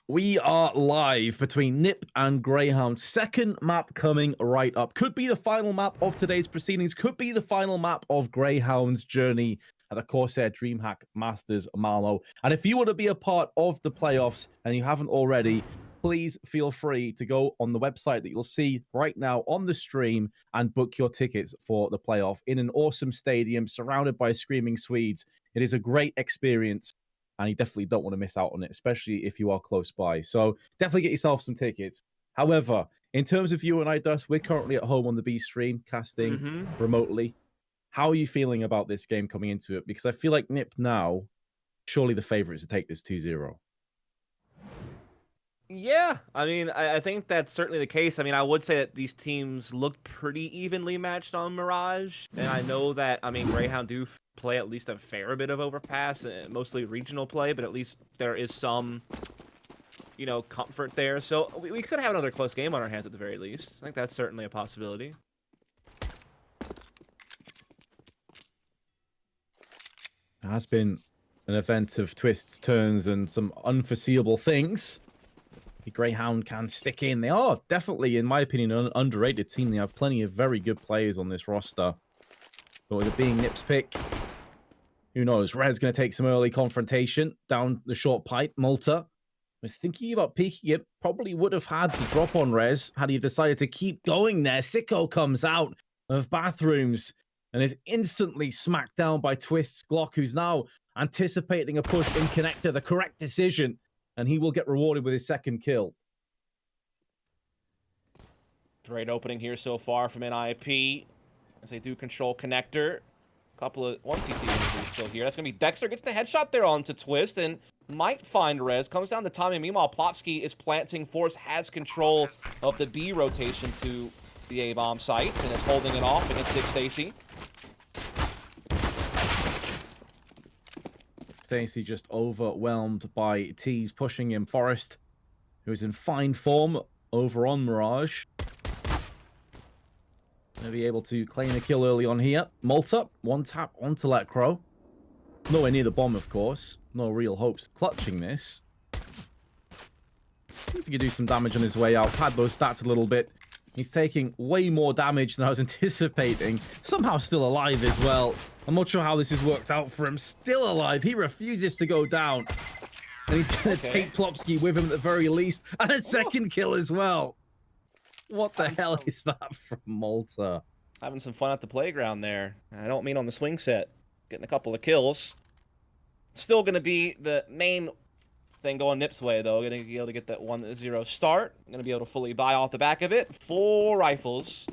We are live between NiP and Greyhound. Second map coming right up. Could be the final map of today's proceedings. Could be the final map of Greyhound's journey at the CORSAIR DreamHack Masters Malmö. And if you want to be a part of the playoffs and you haven't already, please feel free to go on the website that you'll see right now on the stream and book your tickets for the playoff in an awesome stadium surrounded by screaming Swedes. It is a great experience, and you definitely don't want to miss out on it, especially if you are close by. So definitely get yourself some tickets. However, in terms of you and I, Dust, we're currently at home on the B stream, casting remotely. How are you feeling about this game coming into it? Because I feel like NiP now, surely the favorites to take this 2-0. Yeah, I mean, I think that's certainly the case. I mean, I would say that these teams looked pretty evenly matched on Mirage, and I know that, I mean, Greyhound do play at least a fair bit of Overpass, mostly regional play, but at least there is some, you know, comfort there. So we could have another close game on our hands at the very least. I think that's certainly a possibility. It has been an event of twists, turns, and some unforeseeable things. The Greyhound can stick in. They are definitely, in my opinion, an underrated team. They have plenty of very good players on this roster. But with it being NiP's pick, who knows? Red's going to take some early confrontation down the short pipe. Malta was thinking about peeking it. Probably would have had the drop on Rez had he decided to keep going there. Sicko comes out of bathrooms and is instantly smacked down by Twist's Glock, who's now anticipating a push in connector. The correct decision. And he will get rewarded with his second kill. Great opening here so far from NiP as they do control connector. Couple of one CT is still here. That's gonna be Dexter, gets the headshot there onto Twist and might find Rez. Comes down to timing. Meanwhile, Plopsky is planting. Force has control of the B rotation to the A bomb sites and is holding it off against Dick Stacy. Stacy just overwhelmed by T's pushing him. Forrest, who's in fine form over on Mirage. Gonna be able to claim a kill early on here. Malta, one tap onto Let Crow. Nowhere near the bomb, of course. No real hopes clutching this. If he could do some damage on his way out, pad those stats a little bit. He's taking way more damage than I was anticipating. Somehow still alive as well. I'm not sure how this has worked out for him. Still alive. He refuses to go down. And he's going to take Plopsky with him at the very least. And a second kill as well. What the hell is that from Malta? Having some fun at the playground there. I don't mean on the swing set. Getting a couple of kills. Still going to be the main thing going NiP's way, though. Going to be able to get that 1-0 start. Going to be able to fully buy off the back of it. 4 rifles.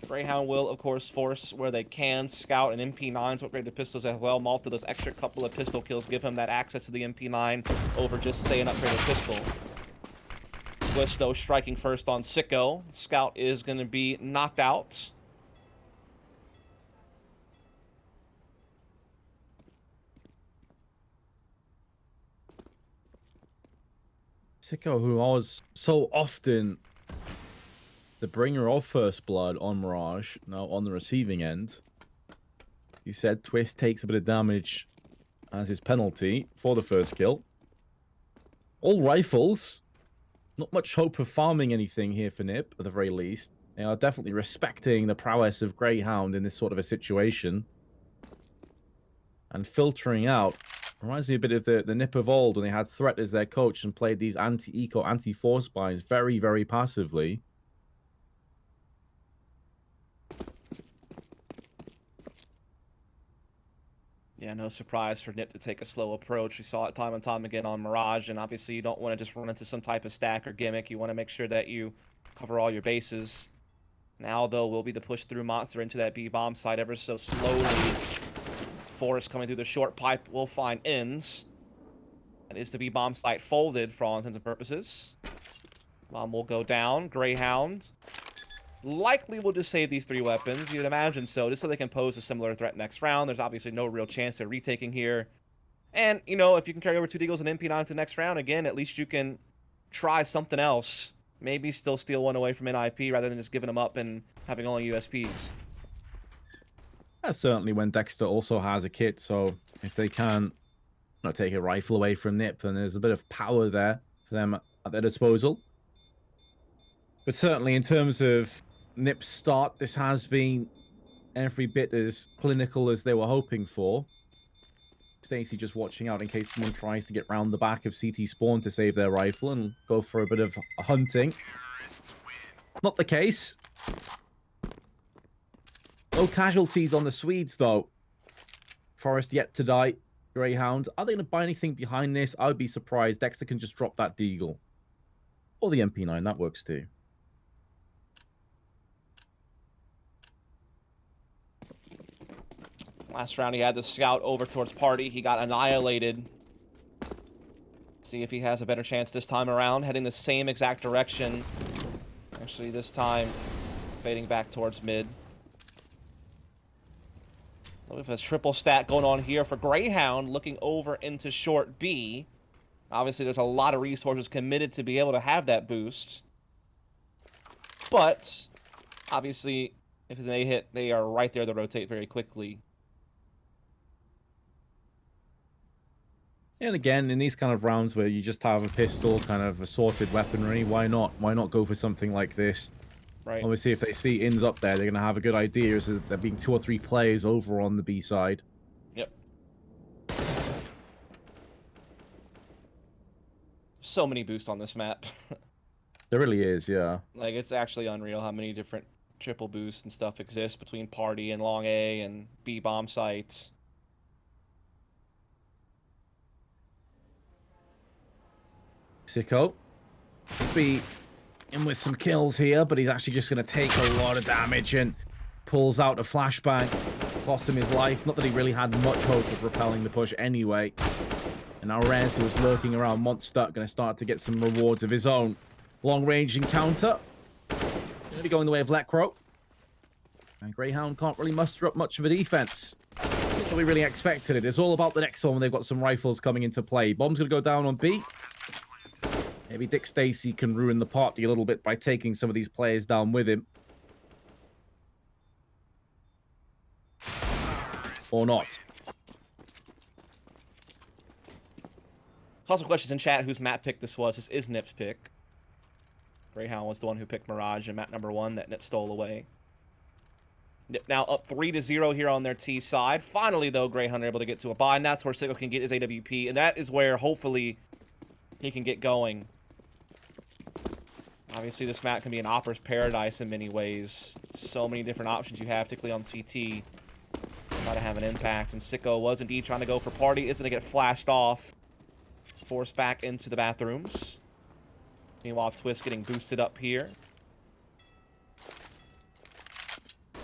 Greyhound will, of course, force where they can. Scout and MP9s, upgrade to pistols as well. Malta, those extra couple of pistol kills give him that access to the MP9 over just, say, an upgraded pistol. Twist, though, striking first on Sicko. Scout is going to be knocked out. Sicko, who was so often the bringer of first blood on Mirage, now on the receiving end. He said Twist takes a bit of damage as his penalty for the first kill. All rifles. Not much hope of farming anything here for NiP, at the very least. They are definitely respecting the prowess of Greyhound in this sort of a situation. And filtering out. Reminds me a bit of the NiP of old when they had Threat as their coach and played these anti-eco, anti-force buys very, very passively. Yeah, no surprise for NiP to take a slow approach. We saw it time and time again on Mirage, and obviously you don't want to just run into some type of stack or gimmick. You want to make sure that you cover all your bases. Now, though, will be the push through Monster into that B-bomb site ever so slowly. Forest coming through the short pipe will find ends. That is the B-bomb site folded for all intents and purposes. Bomb will go down. Greyhound likely will just save these 3 weapons. You'd imagine so, just so they can pose a similar threat next round. There's obviously no real chance of retaking here. And, you know, if you can carry over 2 Deagles and MP9 to the next round, again, at least you can try something else. Maybe still steal one away from NiP rather than just giving them up and having only USPs. That's certainly when Dexter also has a kit, so if they can take a rifle away from NiP, then there's a bit of power there. for them at their disposal. But certainly in terms of NiP's start, this has been every bit as clinical as they were hoping for. Stacy just watching out in case someone tries to get round the back of CT spawn to save their rifle and go for a bit of hunting. Not the case. No casualties on the Swedes, though. Forest yet to die. Greyhound. Are they going to buy anything behind this? I would be surprised. Dexter can just drop that Deagle. Or the MP9. That works too. Last round, he had the scout over towards Party. He got annihilated. See if he has a better chance this time around. Heading the same exact direction. Actually, this time, fading back towards mid. A little bit of a triple stack going on here for Greyhound, looking over into short B. Obviously, there's a lot of resources committed to be able to have that boost. But, obviously, if it's an A hit, they are right there to rotate very quickly. And again, in these kind of rounds where you just have a pistol, kind of assorted weaponry, why not? Why not go for something like this? Right. Obviously, if they see Ins up there, they're going to have a good idea as there being 2 or 3 players over on the B side. Yep. So many boosts on this map. There really is, yeah. Like, it's actually unreal how many different triple boosts and stuff exist between Party and Long A and B bomb sites. Sicko be in with some kills here, but he's actually just going to take a lot of damage and pulls out a flashbang. Cost him his life. Not that he really had much hope of repelling the push anyway. And now Rez, who was lurking around Monster, going to start to get some rewards of his own. Long-range encounter. Going to be going the way of Lekro. And Greyhound can't really muster up much of a defense. Not that we really expected it. It's all about the next one when they've got some rifles coming into play. Bomb's going to go down on B. Maybe Dick Stacy can ruin the party a little bit by taking some of these players down with him. Or not. Lots of questions in chat whose map pick this was. This is NiP's pick. Greyhound was the one who picked Mirage in map number 1 that NiP stole away. NiP now up 3-0 here on their T side. Finally, though, Greyhound are able to get to a buy, and that's where Sicko can get his AWP, and that is where, hopefully, he can get going. Obviously, this map can be an opera's paradise in many ways. So many different options you have, particularly on CT. Got to have an impact, and Sicko was indeed trying to go for Party. Isn't to get flashed off. Forced back into the bathrooms. Meanwhile, Twist getting boosted up here.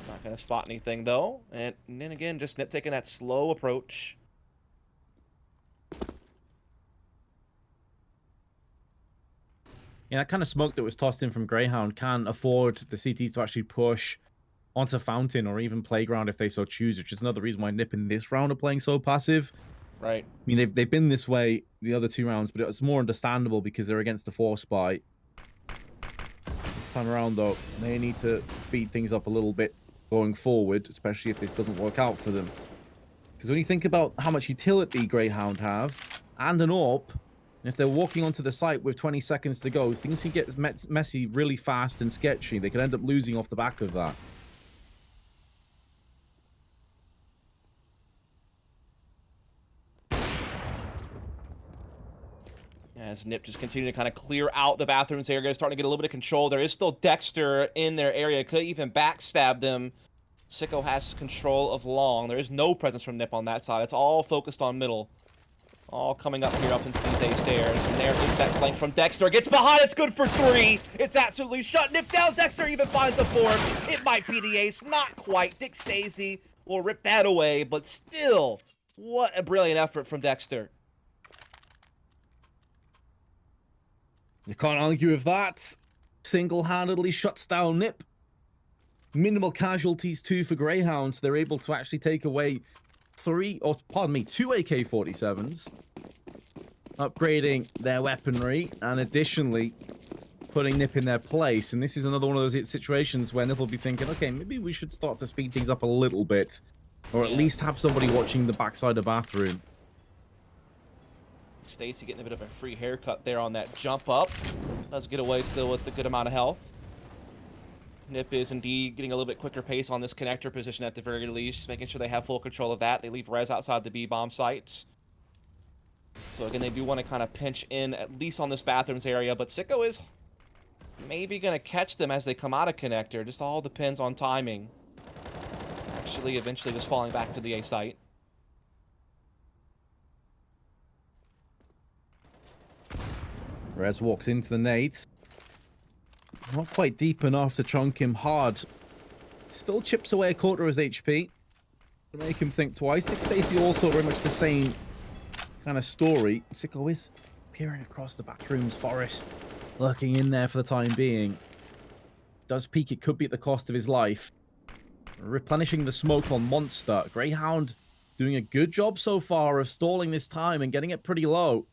Not going to spot anything, though. And then again, just NiP taking that slow approach. Yeah, that kind of smoke that was tossed in from Greyhound can afford the CTs to actually push onto Fountain or even Playground if they so choose, which is another reason why NiP in this round are playing so passive. Right. I mean, they've been this way the other 2 rounds, but it's more understandable because they're against the Force Buy. This time around, though, they need to speed things up a little bit going forward, especially if this doesn't work out for them. Because when you think about how much utility Greyhound have, and an AWP, and if they're walking onto the site with 20 seconds to go, things can get messy really fast and sketchy. They could end up losing off the back of that. As NiP just continue to kind of clear out the bathrooms area, starting to get a little bit of control. There is still Dexter in their area. Could even backstab them. Sicko has control of Long. There is no presence from NiP on that side. It's all focused on middle. All coming up here up into these A stairs. And there is that flank from Dexter. Gets behind. It's good for 3. It's absolutely shut. NiP down. Dexter even finds a 4. It might be the ace. Not quite. Dick Stacy will rip that away. But still, what a brilliant effort from Dexter. You can't argue with that. Single-handedly shuts down NiP. Minimal casualties too for Greyhounds. They're able to actually take away 2 AK-47s, upgrading their weaponry, and additionally putting NiP in their place. And this is another one of those situations where NiP will be thinking, okay, maybe we should start to speed things up a little bit, or at least have somebody watching the backside of the bathroom. Stacy getting a bit of a free haircut there on that jump up. Does get away still with a good amount of health. NiP is indeed getting a little bit quicker pace on this connector position at the very least, making sure they have full control of that. They leave Rez outside the B-bomb sites. So again, they do want to kind of pinch in, at least on this bathrooms area, but Sicko is maybe going to catch them as they come out of connector. Just all depends on timing. Actually, eventually just falling back to the A site. Rez walks into the nades. Not quite deep enough to chunk him hard. Still chips away a quarter of his HP. To make him think twice. Nick Stacy also very much the same kind of story. Sicko is peering across the bathrooms, Forest lurking in there for the time being. Does peek, it could be at the cost of his life. Replenishing the smoke on Monster. Greyhound doing a good job so far of stalling this time and getting it pretty low.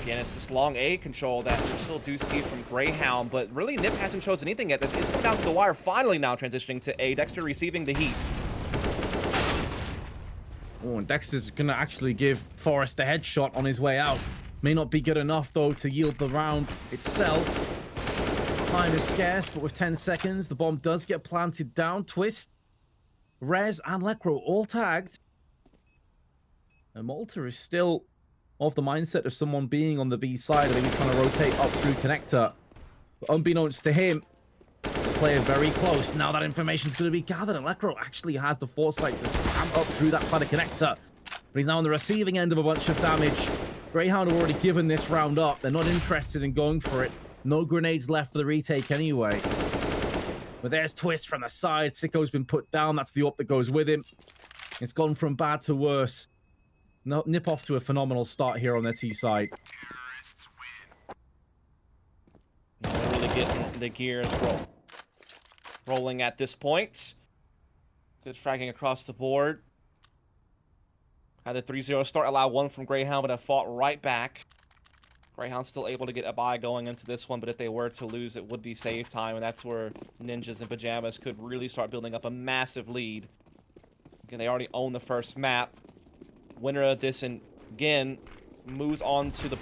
Again, it's this long A control that we still do see from Greyhound, but really NiP hasn't chosen anything yet. It's come down to the wire, finally now transitioning to A. Dexter receiving the heat. Oh, and Dexter's going to actually give Forrest a headshot on his way out. May not be good enough, though, to yield the round itself. Time is scarce, but with 10 seconds, the bomb does get planted down. Twist, Rez, and Lekro all tagged. And Malta is still of the mindset of someone being on the B side, maybe trying to rotate up through connector. But unbeknownst to him, the player very close. Now that information is going to be gathered, and Lekro actually has the foresight to spam up through that side of connector. But he's now on the receiving end of a bunch of damage. Greyhound have already given this round up. They're not interested in going for it. No grenades left for the retake anyway. But there's Twist from the side. Sicko's been put down. That's the up that goes with him. It's gone from bad to worse. No, NiP off to a phenomenal start here on their T side. Really getting the gears rolling at this point. Good fragging across the board. Had a 3-0 start, allow one from Greyhound, but have fought right back. Greyhound still able to get a bye going into this one, but if they were to lose, it would be save time, and that's where Ninjas and Pajamas could really start building up a massive lead. Again, they already own the first map. Winner of this, and again, moves on to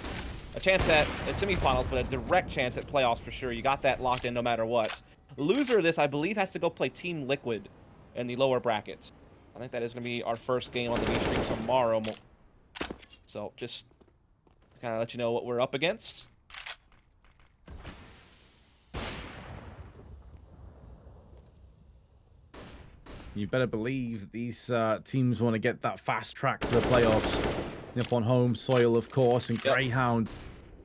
a chance at semifinals, but a direct chance at playoffs for sure. You got that locked in no matter what. Loser of this, I believe, has to go play Team Liquid in the lower brackets. I think that is going to be our first game on the V-Stream tomorrow. So just kind of let you know what we're up against. You better believe these teams want to get that fast track to the playoffs. NiP on home soil, of course, and Greyhound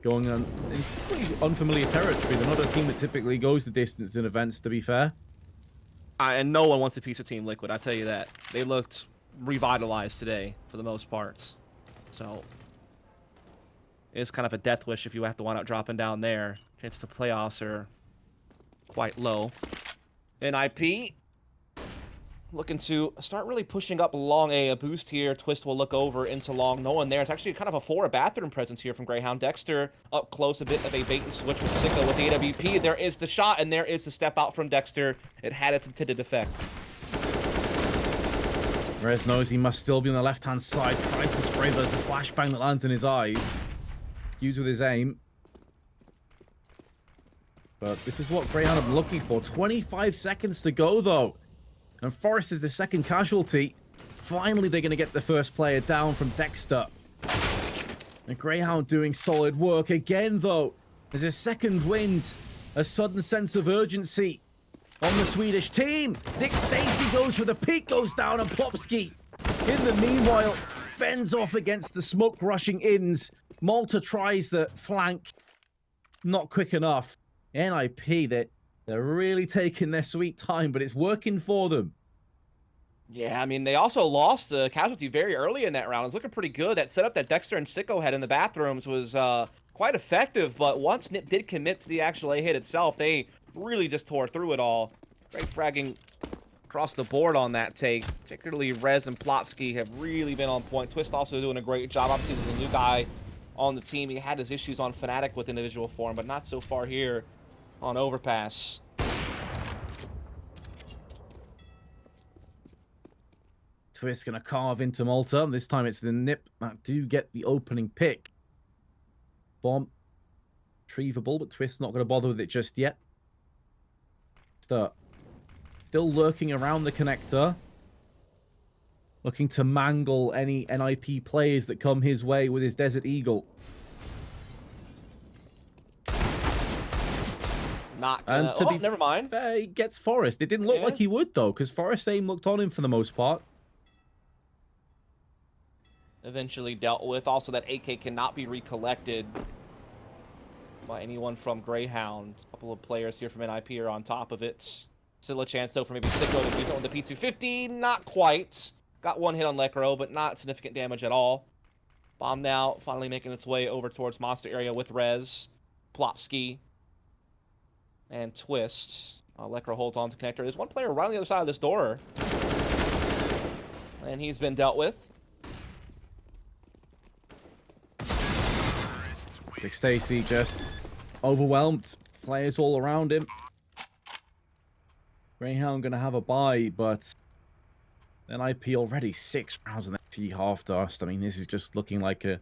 going on in pretty unfamiliar territory. They're not a team that typically goes the distance in events, to be fair. And no one wants a piece of Team Liquid, I tell you that. They looked revitalized today, for the most part. So, it's kind of a death wish if you have to wind up dropping down there. Chances to playoffs are quite low. NiP looking to start really pushing up long A boost here. Twist will look over into long. No one there. It's actually kind of a forward bathroom presence here from Greyhound. Dexter up close, a bit of a bait and switch with Sicko with the AWP. There is the shot, and there is the step out from Dexter. It had its intended effect. Rez knows he must still be on the left-hand side. Tries to spray, but there's a flashbang that lands in his eyes. Used with his aim. But this is what Greyhound are looking for. 25 seconds to go, though. And Forrest is the second casualty. Finally, they're going to get the first player down from Dexter. And Greyhound doing solid work. Again, though, there's a second wind. A sudden sense of urgency on the Swedish team. Nick Stacy goes for the peak, goes down, and Plopsky, in the meanwhile, fends off against the smoke rushing ins. Malta tries the flank. Not quick enough. NiP, they're really taking their sweet time, but it's working for them. Yeah, I mean, they also lost the casualty very early in that round. It was looking pretty good. That setup that Dexter and Sicko had in the bathrooms was quite effective, but once NiP did commit to the actual A-hit itself, they really just tore through it all. Great fragging across the board on that take. Particularly Rez and Plotsky have really been on point. Twist also doing a great job. Obviously, he's a new guy on the team. He had his issues on Fnatic with individual form, but not so far here on Overpass. Twist going to carve into Malta. This time it's the NiP that do get the opening pick. Bomb. Retrievable, but Twist's not going to bother with it just yet. Still lurking around the connector. Looking to mangle any NiP players that come his way with his Desert Eagle. Not gonna... never mind. He gets Forest. It didn't look like he would, though, because Forest's aim looked on him for the most part. Eventually dealt with. Also, that AK cannot be recollected by anyone from Greyhound. A couple of players here from NiP are on top of it. Still a chance, though, for maybe Sicko to do something with the P250. Not quite. Got one hit on Lekro, but not significant damage at all. Bomb now finally making its way over towards monster area with Rez, Plopsky, and Twist. Lekro holds on to connector. There's one player right on the other side of this door. And he's been dealt with. Big Stacy just overwhelmed. Players all around him. Greyhound gonna have a bye, but NiP already 6 rounds in the half dust. I mean, this is just looking like a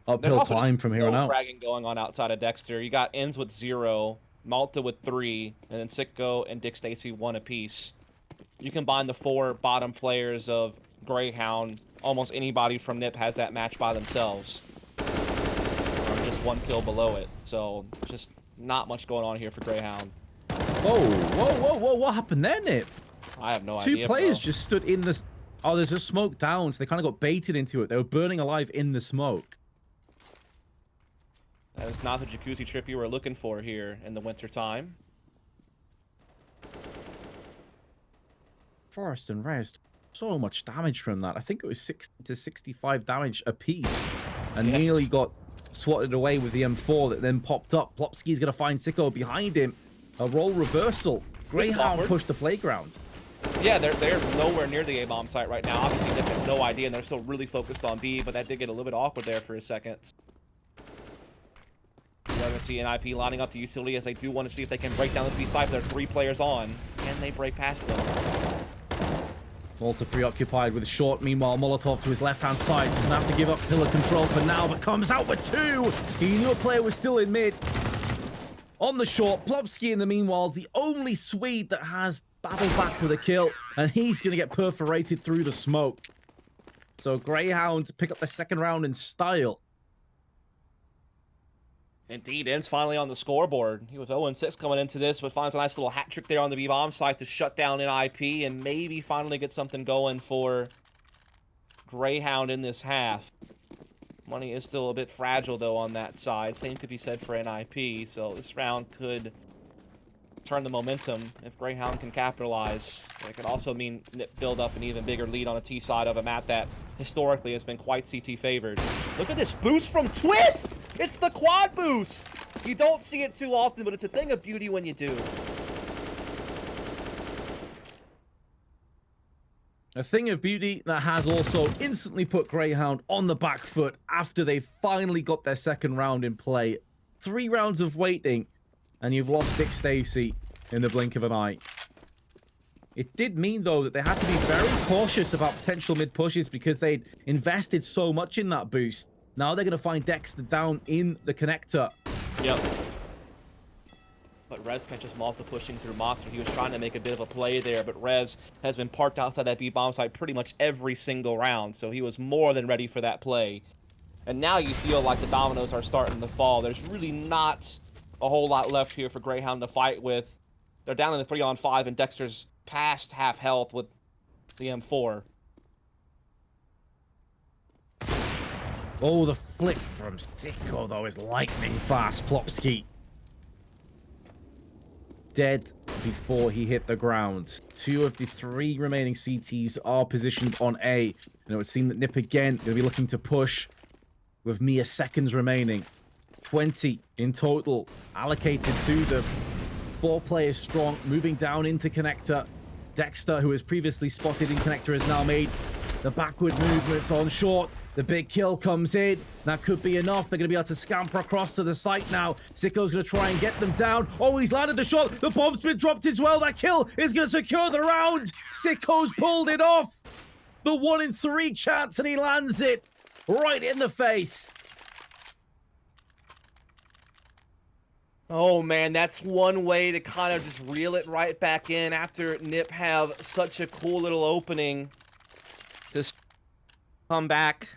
uphill climb from here on out. Fragging going on outside of Dexter. You got Ends with 0, Malta with 3, and then Sicko and Dick Stacy 1 apiece. You combine the 4 bottom players of Greyhound. Almost anybody from NiP has that match by themselves. Or just 1 kill below it. So just not much going on here for Greyhound. Whoa! What happened there, NiP? I have no idea. 2 players just stood in the... Oh, there's a smoke down, so they kind of got baited into it. They were burning alive in the smoke. That is not the jacuzzi trip you were looking for here in the winter time. Forest and Rez, so much damage from that. I think it was 60 to 65 damage apiece. And nearly got swatted away with the M4 that then popped up. Plopsky's going to find Sicko behind him. A role reversal. Greyhound pushed the playground. Yeah, they're nowhere near the A-bomb site right now. Obviously, NiP has no idea, and they're still really focused on B, but that did get a little bit awkward there for a second. We're going to see NiP lining up the utility as they do want to see if they can break down this B site. There are 3 players on. Can they break past them? Malta preoccupied with a short. Meanwhile, Molotov to his left-hand side. So he's going to have to give up pillar control for now, but comes out with 2. He knew a player was still in mid. On the short, Plopsky in the meanwhile, the only Swede that has battled back with a kill, and he's going to get perforated through the smoke. So Greyhound pick up the 2nd round in style. Indeed, Ends finally on the scoreboard. He was 0-6 coming into this, but finds a nice little hat trick there on the B-bomb site to shut down NiP and maybe finally get something going for Greyhound in this half. Money is still a bit fragile, though, on that side. Same could be said for NiP, so this round could turn the momentum if Greyhound can capitalize. It could also mean NiP build up an even bigger lead on the T side of a map that historically has been quite CT favored. Look at this boost from Twist! It's the quad boost! You don't see it too often, but it's a thing of beauty when you do. A thing of beauty that has also instantly put Greyhound on the back foot after they finally got their 2nd round in play. 3 rounds of waiting, and you've lost Dick Stacy in the blink of an eye. It did mean, though, that they had to be very cautious about potential mid pushes because they'd invested so much in that boost. Now they're going to find Dexter down in the connector. Yep. But Rez catches Malta pushing through Monster. He was trying to make a bit of a play there, but Rez has been parked outside that B-bomb site pretty much every single round, so he was more than ready for that play. And now you feel like the dominoes are starting to fall. There's really not a whole lot left here for Greyhound to fight with. They're down in the 3-on-5, and Dexter's past half health with the M4. Oh, the flick from Sicko, though, is lightning fast. Plopsky dead before he hit the ground. 2 of the 3 remaining CTs are positioned on A. And it would seem that NiP again going to be looking to push with mere seconds remaining. 20 in total allocated to the 4 players strong, moving down into connector. Dexter, who was previously spotted in connector, has now made the backward movements on short. The big kill comes in. That could be enough. They're going to be able to scamper across to the site now. Sicko's going to try and get them down. Oh, he's landed the shot. The bomb's been dropped as well. That kill is going to secure the round. Sicko's pulled it off. The 1 in 3 chance, and he lands it right in the face. Oh man, that's one way to kind of just reel it right back in after NiP have such a cool little opening to come back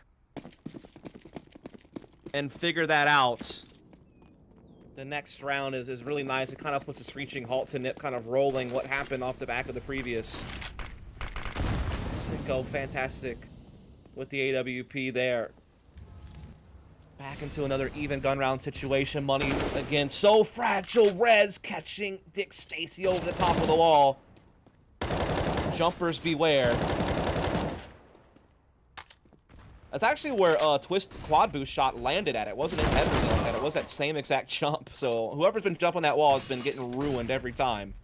and figure that out. The next round is really nice. It kind of puts a screeching halt to NiP kind of rolling what happened off the back of the previous. Sicko, fantastic with the AWP there. Back into another even gun round situation. Money, again, so fragile. Rez catching Dick Stacy over the top of the wall. Jumpers beware. That's actually where Twist quad boost shot landed at. It wasn't in heaven like that. It was that same exact jump. So whoever's been jumping that wall has been getting ruined every time.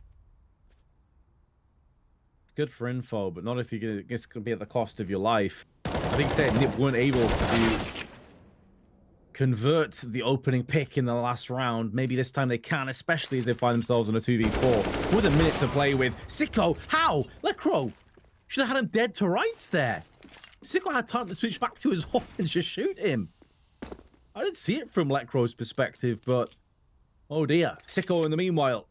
Good for info, but not if it's going to be at the cost of your life. I think said NiP weren't able to convert the opening pick in the last round. Maybe this time they can, especially as they find themselves in a 2v4 with a minute to play with. Sicko, how? Lecro should have had him dead to rights there. Sicko had time to switch back to his hop and just shoot him. I didn't see it from Lecro's perspective, but oh dear. Sicko in the meanwhile.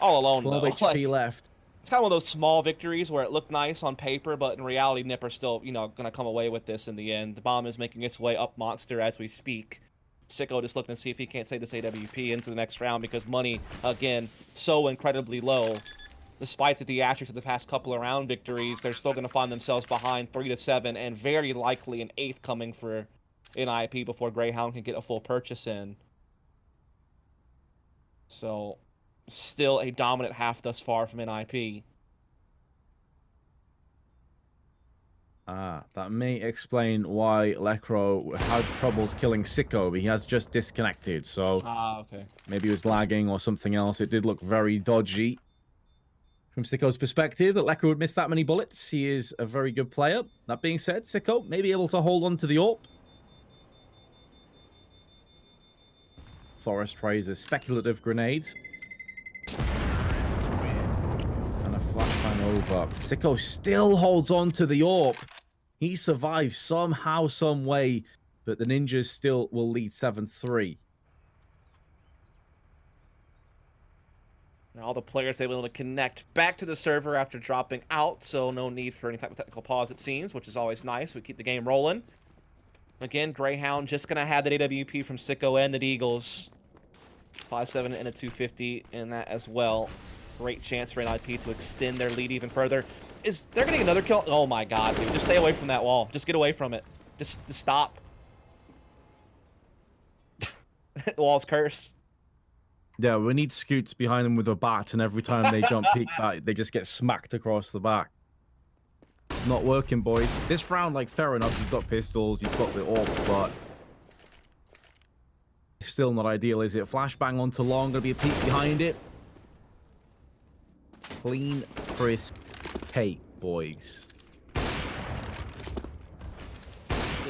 All alone, 12 though. HP left. It's kind of one of those small victories where it looked nice on paper, but in reality, NiP are still, you know, going to come away with this in the end. The bomb is making its way up Monster as we speak. Sicko just looking to see if he can't save this AWP into the next round because money, again, so incredibly low. Despite the theatrics of the past couple of round victories, they're still going to find themselves behind 3-7 and very likely an 8th coming for NiP before Greyhound can get a full purchase in. So still a dominant half thus far from NiP. That may explain why Lecro had troubles killing Sicko, but he has just disconnected, so Okay. maybe he was lagging or something else. It did look very dodgy from Sicko's perspective that Lecro would miss that many bullets. He is a very good player. That being said, Sicko may be able to hold on to the AWP. Forest tries a speculative grenades. And a flashbang over. Sicko still holds on to the AWP. He survives somehow, some way, but the Ninjas still will lead 7-3. All the players able to connect back to the server after dropping out, so no need for any type of technical pause, it seems, which is always nice. We keep the game rolling. Again, Greyhound just going to have that AWP from Sicko and the Eagles. 5-7 and a 250 in that as well. Great chance for NiP to extend their lead even further. Is they're getting another kill? Oh my god, dude. Just stay away from that wall. Just get away from it. Just stop. The wall's cursed. Yeah, we need Scoots behind them with a bat, and every time they jump peek back, they just get smacked across the back. Not working, boys. This round, like, fair enough, you've got pistols, you've got the AWP, but still not ideal, is it? Flashbang onto long, gonna be a peek behind it. Clean, crisp take, boys.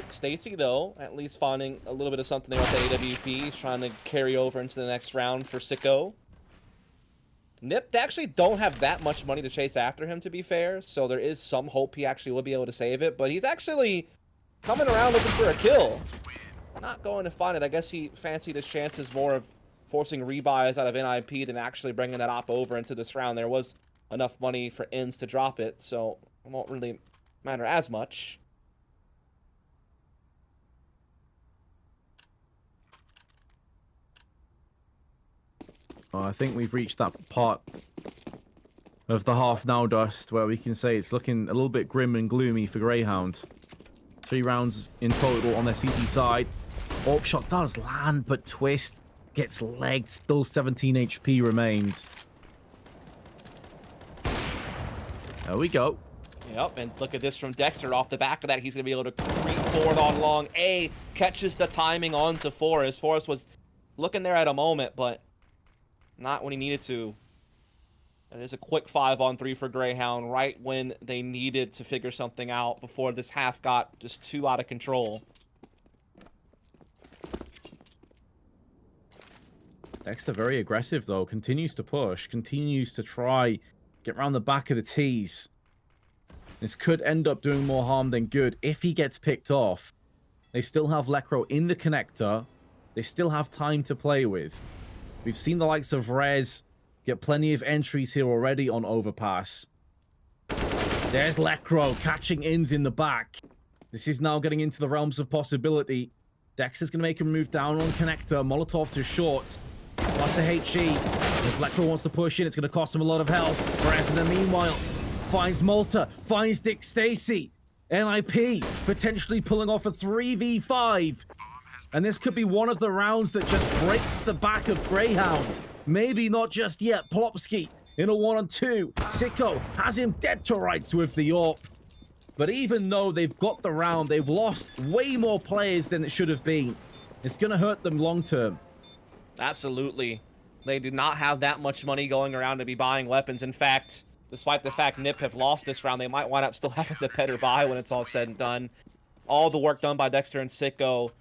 Stacy, though, at least finding a little bit of something there with the AWP. He's trying to carry over into the next round for Sicko. NiP, they actually don't have that much money to chase after him, to be fair, so there is some hope he actually will be able to save it, but he's actually coming around looking for a kill. Not going to find it. I guess he fancied his chances more of forcing rebuys out of NiP than actually bringing that op over into this round. There was enough money for ends to drop it, so it won't really matter as much. I think we've reached that part of the half now, Dust, where we can say it's looking a little bit grim and gloomy for Greyhound. 3 rounds in total on their CT side. AWP shot does land, but Twist gets legged. Still 17 HP remains. There we go. Yep, and look at this from Dexter. Off the back of that, he's going to be able to creep forward on long. A catches the timing onto Forrest. Forrest was looking there at a moment, but not when he needed to. It is a quick 5-on-3 for Greyhound right when they needed to figure something out before this half got just too out of control. Dexter very aggressive, though. Continues to push. Continues to try get around the back of the tees. This could end up doing more harm than good if he gets picked off. They still have Lekro in the connector. They still have time to play with. We've seen the likes of Rez get plenty of entries here already on Overpass. There's Lekro catching ins in the back. This is now getting into the realms of possibility. Dexter's going to make him move down on connector. Molotov to shorts. Plus a HE. If Lekro wants to push in, it's going to cost him a lot of health. Rez in the meanwhile finds Malta, finds Dick Stacy. NiP potentially pulling off a 3v5. And this could be one of the rounds that just breaks the back of Greyhound. Maybe not just yet. Plopsky in a 1-on-2. Sicko has him dead to rights with the AWP. But even though they've got the round, they've lost way more players than it should have been. It's going to hurt them long term. Absolutely. They do not have that much money going around to be buying weapons. In fact, despite the fact NiP have lost this round, they might wind up still having the better buy when it's all said and done. All the work done by Dexter and Sicko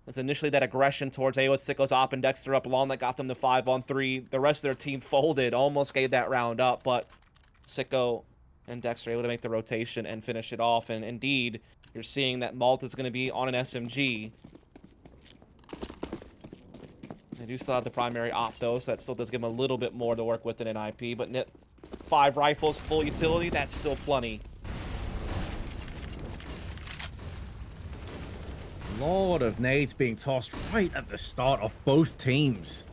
was initially that aggression towards A with Sicko's op and Dexter up along that got them to 5-on-3. The rest of their team folded, almost gave that round up, but Sicko and Dexter able to make the rotation and finish it off. And indeed, you're seeing that Malta's going to be on an SMG. They do still have the primary op, though, so that still does give them a little bit more to work with than an NiP. But NiP, 5 rifles, full utility, that's still plenty. A lot of nades being tossed right at the start of both teams.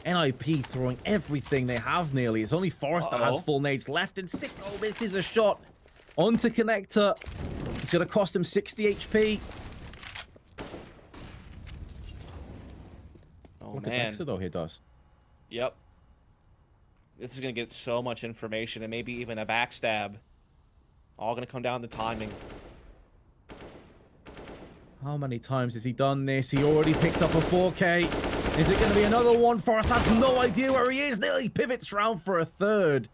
NiP throwing everything they have nearly. It's only Forrest that has full nades left, and Sicko misses a shot onto connector. It's going to cost him 60 HP. Oh, Look man. at Dexter, though, here, Dust. Yep. This is going to get so much information and maybe even a backstab. All going to come down to timing. How many times has he done this? He already picked up a 4K. Is it going to be another one? Forrest has no idea where he is. Nearly pivots round for a third.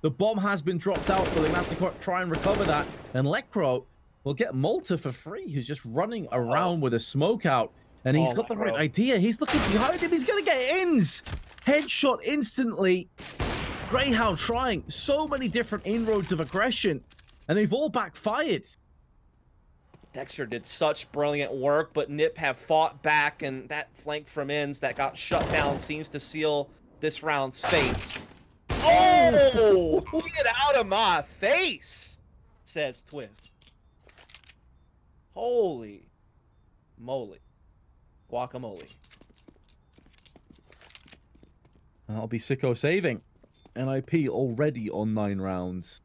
The bomb has been dropped out, but they're going to have to try and recover that. And Lekro will get Malta for free, who's just running around with a smoke out. And he's got the right idea. He's looking behind him. He's going to get ins. Headshot instantly. Greyhound trying so many different inroads of aggression, and they've all backfired. Dexter did such brilliant work, but NiP have fought back, and that flank from ins that got shut down seems to seal this round's fate. Oh! Get out of my face, says Twist. Holy moly. Guacamole. That'll be Sicko saving. NiP already on 9 rounds.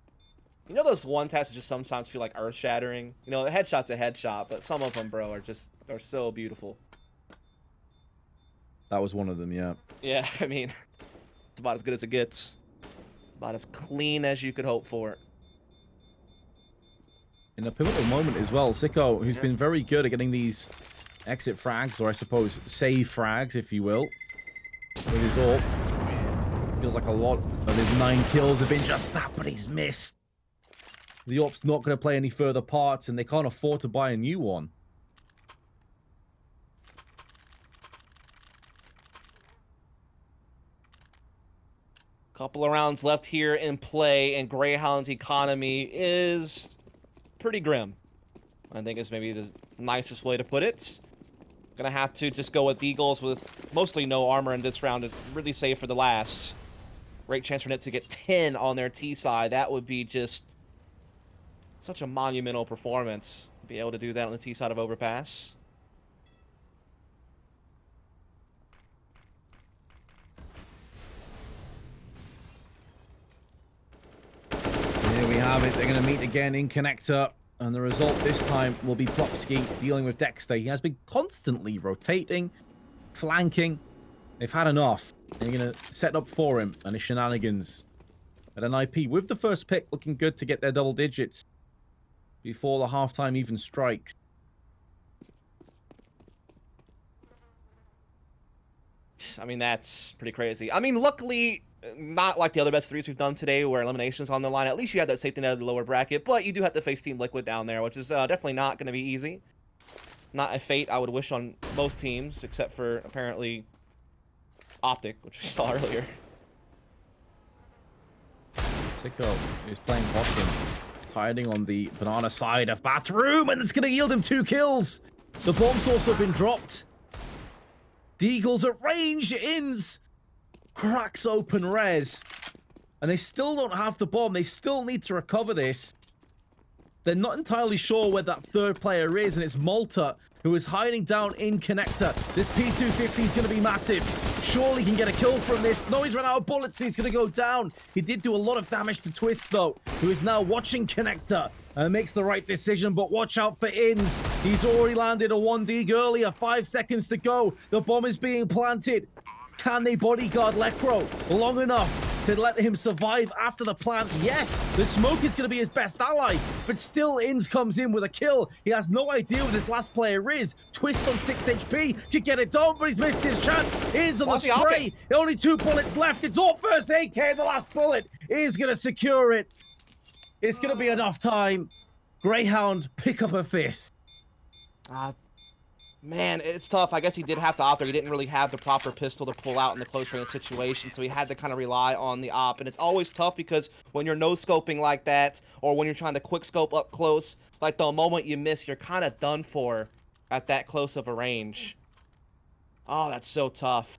You know those one taps that just sometimes feel like earth-shattering? You know, a headshot's a headshot, but some of them, bro, are so beautiful. That was one of them, yeah. Yeah, I mean, it's about as good as it gets. About as clean as you could hope for. In a pivotal moment as well, Sicko, who's been very good at getting these exit frags, or I suppose save frags, if you will, with his AWPs. Feels like a lot of his 9 kills have been just that, but he's missed. The AWP's not going to play any further parts, and they can't afford to buy a new one. Couple of rounds left here in play, and Greyhound's economy is pretty grim. I think is maybe the nicest way to put it. Gonna have to just go with Eagles with mostly no armor in this round to really save for the last. Great chance for NiP to get 10 on their T side. That would be just such a monumental performance to be able to do that on the T side of Overpass. Here we have it. They're going to meet again in connector. And the result this time will be Plopsky dealing with Dexter. He has been constantly rotating, flanking. They've had enough. They're going to set up for him and his shenanigans. At an NiP with the first pick looking good to get their double digits before the halftime even strikes. I mean, that's pretty crazy. I mean, luckily, not like the other best threes we've done today where elimination's on the line. At least you have that safety net of the lower bracket, but you do have to face Team Liquid down there, which is definitely not going to be easy. Not a fate I would wish on most teams, except for apparently Optic, which we saw earlier. Sicko is playing Boston. just hiding on the banana side of bathroom, and it's going to yield him 2 kills. The bomb's also been dropped. Deagle's at range. Ins cracks open res, and they still don't have the bomb. They still need to recover this. They're not entirely sure where that third player is, and it's Malta who is hiding down in connector. This P250 is going to be massive. Surely he can get a kill from this. No, he's run out of bullets. He's going to go down. He did do a lot of damage to Twist, though, who is now watching connector. Makes the right decision, but watch out for Ins. He's already landed a 1D earlier. 5 seconds to go. The bomb is being planted. Can they bodyguard Lecro long enough to let him survive after the plant? Yes, the smoke is going to be his best ally, but still Ins comes in with a kill. He has no idea who this last player is. Twist on 6 HP, could get it done, but he's missed his chance. Ins on the spray, only 2 bullets left. It's all first AK, the last bullet is going to secure it. It's going to be enough time. Greyhound pick up a 5th. Man, it's tough. I guess he did have to opt there. He didn't really have the proper pistol to pull out in the close range situation, so he had to kind of rely on the op. And it's always tough because when you're no-scoping like that, or when you're trying to quick-scope up close, like the moment you miss, you're kind of done for at that close of a range. Oh, that's so tough.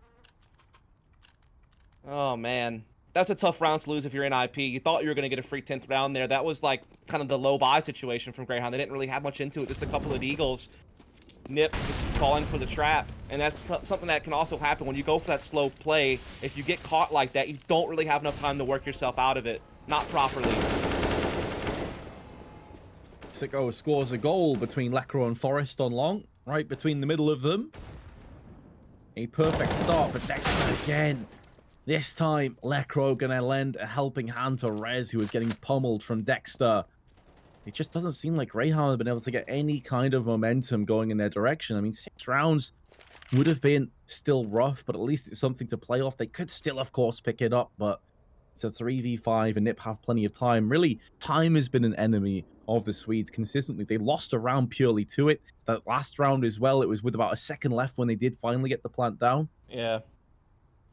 Oh, man. That's a tough round to lose if you're in IP. You thought you were going to get a free 10th round there. That was like kind of the low-buy situation from Greyhound. They didn't really have much into it, just a couple of Eagles. NiP just falling for the trap, and that's something that can also happen when you go for that slow play. If you get caught like that, you don't really have enough time to work yourself out of it. Not properly. Sicko scores a goal between Lecro and Forest on long, right between the middle of them. A perfect start, but Dexter again. This time, Lecro gonna lend a helping hand to Rez, who is getting pummeled from Dexter. It just doesn't seem like Greyhound have been able to get any kind of momentum going in their direction. I mean, 6 rounds would have been still rough, but at least it's something to play off. They could still, of course, pick it up, but it's a 3v5 and NiP have plenty of time. Really, time has been an enemy of the Swedes consistently. They lost a round purely to it. That last round as well, it was with about a second left when they did finally get the plant down. Yeah.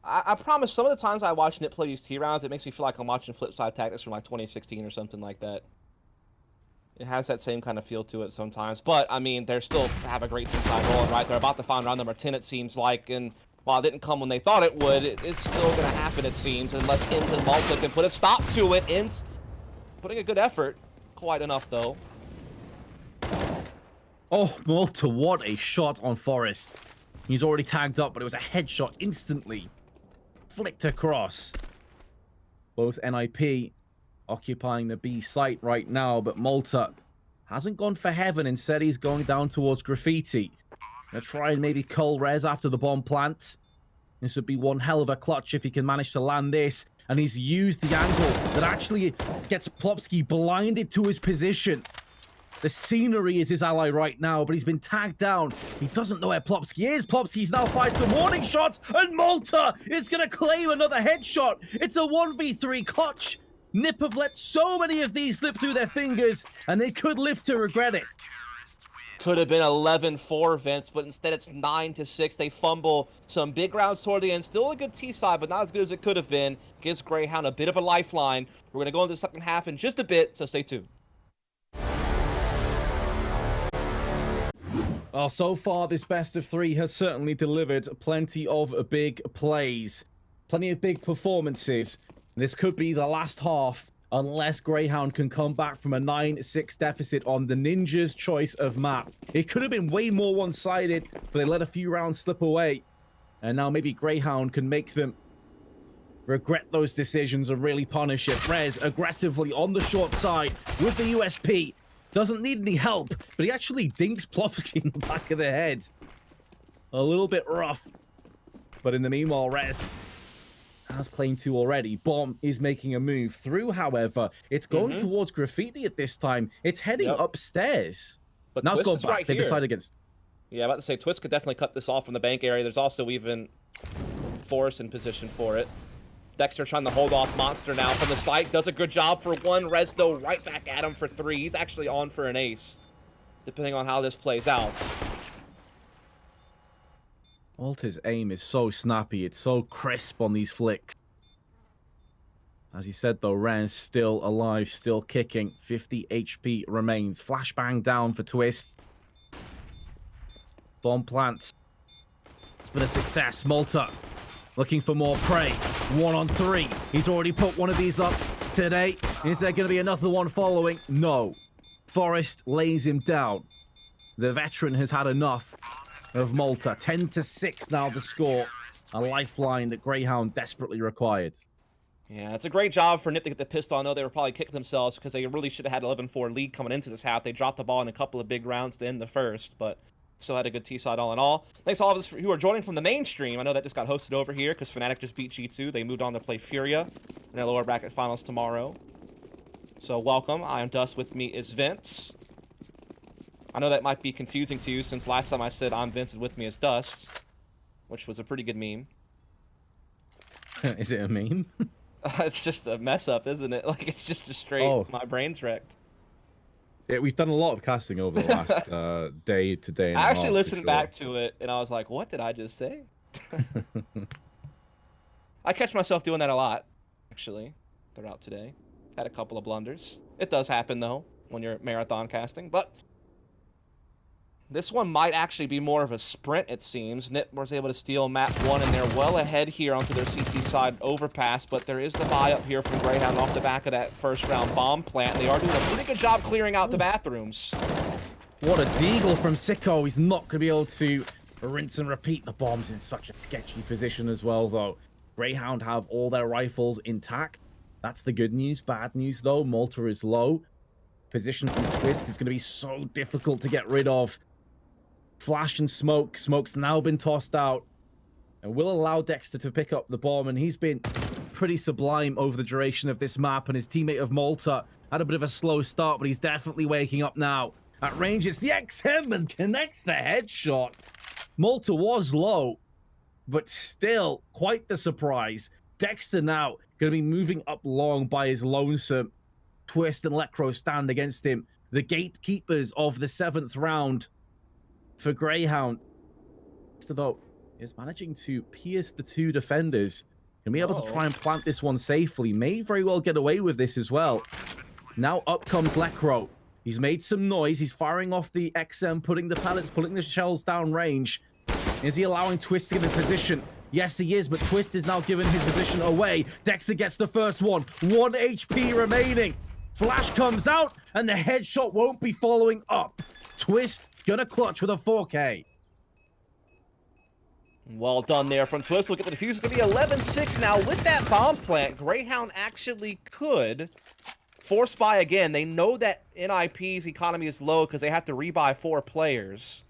I promise some of the times I watch NiP play these T rounds, it makes me feel like I'm watching Flipside Tactics from like 2016 or something like that. It has that same kind of feel to it sometimes. But, I mean, they're still have a great team side rolling, right? They're about to find round number 10, it seems like. And while it didn't come when they thought it would, it's still going to happen, it seems, unless Ins and Malta can put a stop to it. Ins putting a good effort. Quite enough, though. Oh, Malta, what a shot on Forest. He's already tagged up, but it was a headshot instantly. Flicked across. Both NiP occupying the B site right now, but Malta hasn't gone for heaven. Instead, he's going down towards Graffiti. Gonna try and maybe cull Rez after the bomb plant. This would be one hell of a clutch if he can manage to land this. And he's used the angle that actually gets Plopsky blinded to his position. The scenery is his ally right now, but he's been tagged down. He doesn't know where Plopsky is. Plopsky's now fights the warning shots, and Malta is going to claim another headshot. It's a 1v3 clutch. NiP have let so many of these slip through their fingers, and they could live to regret it. Could have been 11-4, Vince, but instead it's 9-6. They fumble some big rounds toward the end. Still a good T side, but not as good as it could have been. Gives Greyhound a bit of a lifeline. We're going to go into the second half in just a bit, so stay tuned. Well, so far, this best of 3 has certainly delivered plenty of big plays. Plenty of big performances. This could be the last half, unless Greyhound can come back from a 9-6 deficit on the Ninja's choice of map. It could have been way more one-sided, but they let a few rounds slip away. And now maybe Greyhound can make them regret those decisions and really punish it. Rez aggressively on the short side with the USP. Doesn't need any help, but he actually dinks Plopsky in the back of the head. A little bit rough. But in the meanwhile, Rez has claimed 2 already. Bomb is making a move through, however. It's going towards Graffiti at this time. It's heading upstairs. But now Twist it's gone back. Right they here. decide against... Yeah, I'm about to say, Twist could definitely cut this off from the bank area. There's also even Forrest in position for it. Dexter trying to hold off Monster now from the site. Does a good job for 1. Rez, though, right back at him for 3. He's actually on for an ace, depending on how this plays out. Malta's aim is so snappy. It's so crisp on these flicks. As you said, though, Ren's still alive, still kicking. 50 HP remains. Flashbang down for Twist. Bomb plant. It's been a success. Malta looking for more prey. 1 on 3. He's already put one of these up today. Is there going to be another one following? No. Forest lays him down. The veteran has had enough of Malta. 10-6 now the score. A lifeline that Greyhound desperately required. Yeah, it's a great job for NiP to get the pistol. I know they were probably kicking themselves because they really should have had 11-4 lead coming into this half. They dropped the ball in a couple of big rounds to end the first, but still had a good T-side all in all. Thanks to all of us who are joining from the mainstream. I know that just got hosted over here because Fnatic just beat G2. They moved on to play Furia in their lower bracket finals tomorrow. So welcome. I am Dust. With me is Vince. I know that might be confusing to you since last time I said I'm Vince and with me is Dust, which was a pretty good meme. Is it a meme? It's just a mess up, isn't it? Like, it's just a straight, my brain's wrecked. Yeah, we've done a lot of casting over the last day to day. I actually listened back to it, and I was like, what did I just say? I catch myself doing that a lot, actually, throughout today. Had a couple of blunders. It does happen, though, when you're marathon casting, but this one might actually be more of a sprint, it seems. NiP was able to steal map 1, and they're well ahead here onto their CT side overpass, but there is the buy up here from Greyhound off the back of that first round bomb plant. They are doing a pretty good job clearing out the bathrooms. What a deagle from Sicko. He's not going to be able to rinse and repeat the bombs in such a sketchy position as well, though. Greyhound have all their rifles intact. That's the good news. Bad news, though, Malta is low. Position from Twist is going to be so difficult to get rid of. Flash and smoke. Smoke's now been tossed out. And will allow Dexter to pick up the bomb. And he's been pretty sublime over the duration of this map. And his teammate of Malta had a bit of a slow start, but he's definitely waking up now. At range, it's the XM and connects the headshot. Malta was low, but still quite the surprise. Dexter now going to be moving up long by his lonesome. Twist and Lekro stand against him. The gatekeepers of the 7th round for Greyhound. Though is managing to pierce the 2 defenders. Can be able to try and plant this one safely. May very well get away with this as well. Now up comes Lekro. He's made some noise. He's firing off the XM, putting the pellets, putting the shells down range. Is he allowing Twist to get in position? Yes, he is, but Twist is now giving his position away. Dexter gets the first one. 1 HP remaining. Flash comes out, and the headshot won't be following up. Twist gonna clutch with a 4K. Well done there from Twist. Look at the defuse. It's gonna be 11-6 now with that bomb plant. Greyhound actually could force buy again. They know that NiP's economy is low because they have to rebuy 4 players.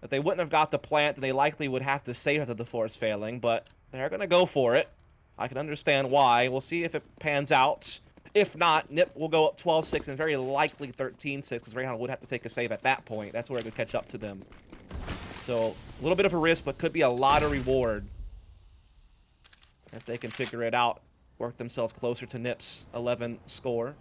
If they wouldn't have got the plant, then they likely would have to save after the force failing, but they're gonna go for it. I can understand why. We'll see if it pans out. If not, NiP will go up 12-6 and very likely 13-6 because Greyhound would have to take a save at that point. That's where it would catch up to them. So, a little bit of a risk, but could be a lot of reward if they can figure it out, work themselves closer to NiP's 11 score.